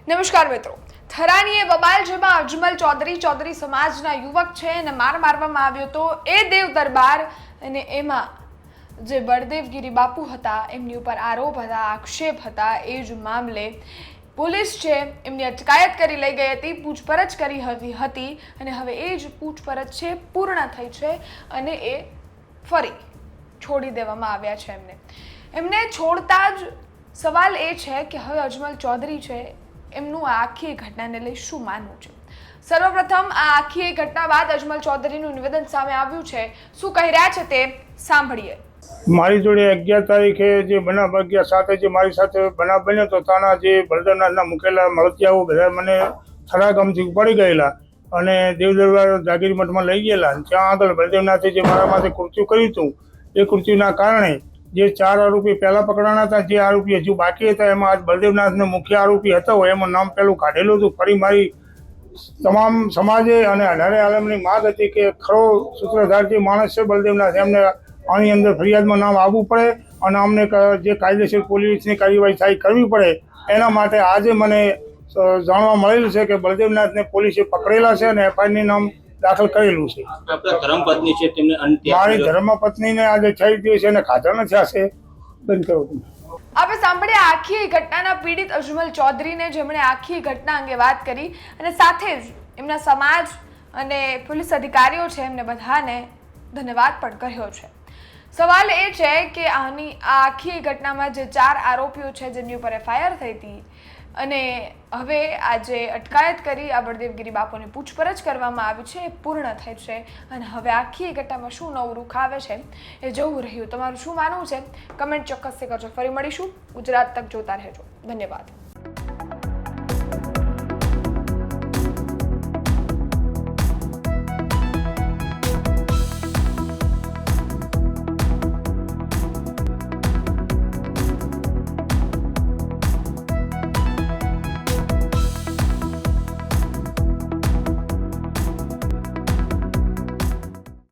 નમસ્કાર મિત્રો, થરાની એ બબાલ જેમાં અજમલ ચૌધરી સમાજના યુવક છે અને માર મારવામાં આવ્યો તો એ દેવ દરબાર અને એમાં જે બળદેવગીરી બાપુ હતા એમની ઉપર આરોપ હતા, આક્ષેપ હતા. એ જ મામલે પોલીસ છે એમની અટકાયત કરી લઈ ગઈ હતી, પૂછપરછ કરી હતી અને હવે એ જ પૂછપરછ છે પૂર્ણ થઈ છે અને એ ફરી છોડી દેવામાં આવ્યા છે. એમને છોડતા જ સવાલ એ છે કે હવે અજમલ ચૌધરી છે એમનું આ આખી ઘટનાને લઈ શું માનવું છે. સર્વપ્રથમ આ આખી ઘટના બાદ અજમલ ચૌધરીનું નિવેદન સામે આવ્યું છે. શું કહી રહ્યા છે તે સાંભળીએ. મારી જોડે 11 તારીખે જે બનાવ 11/7 જે મારી સાથે બનાવ બન્યો તો ત્યાંના જે બળદેવનાથના મૂકેલા મળતિયાઓ બધા મને થરા ગામથી ઉપાડી ગયેલા અને દેવદરબાર જાગીર મઠમાં લઈ ગયેલા. ત્યાં આગળ બળદેવનાથે જે મારા માથે કૃત્યુ કર્યું હતું એ કૃત્યુના કારણે જે 4 આરોપી પહેલાં પકડાણા હતા, જે આરોપી હજુ બાકી હતા એમાં આજ બળદેવનાથનો મુખ્ય આરોપી હતો, એમાં નામ પેલું કાઢેલું હતું. ફરી મારી તમામ સમાજે અને 18 આલમની માંગ હતી કે ખરો સૂત્રધાર જે માણસ છે બળદેવનાથ એમને આની અંદર ફરિયાદમાં નામ આવવું પડે અને અમને જે કાયદેસર પોલીસની કાર્યવાહી થાય કરવી પડે. એના માટે આજે મને જાણવા મળેલું છે કે બળદેવનાથને પોલીસે પકડેલા છે અને એફઆઈઆરની નામ દાખલ કરેલું છે. ધર્મપત્ની છે તેમને મારી ધર્મપત્નીને આજે 6 દિવસ એને ખાધા નથી હશે. બંધ કરો તમે. આપણે સાંભળ્યા આખી ઘટનાના પીડિત અજમલ ચૌધરીને, જેમણે આખી ઘટના અંગે વાત કરી અને સાથે જ એમના સમાજ અને પોલીસ અધિકારીઓ છે એમને બધાને ધન્યવાદ પણ કહ્યો છે. સવાલ એ છે કે આ આખી ઘટનામાં જે 4 આરોપીઓ છે જેમની ઉપર એફઆઈઆર થઈ હતી અને હવે આજે અટકાયત કરી આ બળદેવગીરી બાપુની પૂછપરછ કરવામાં આવી છે એ પૂર્ણ થઈ છે અને હવે આખી ઘટનામાં શું નવું રૂખ આવે છે એ જોવું રહ્યું. તમારું શું માનવું છે કમેન્ટ ચોક્કસથી કરજો. ફરી મળીશું. ગુજરાત તક જોતા રહેજો. ધન્યવાદ.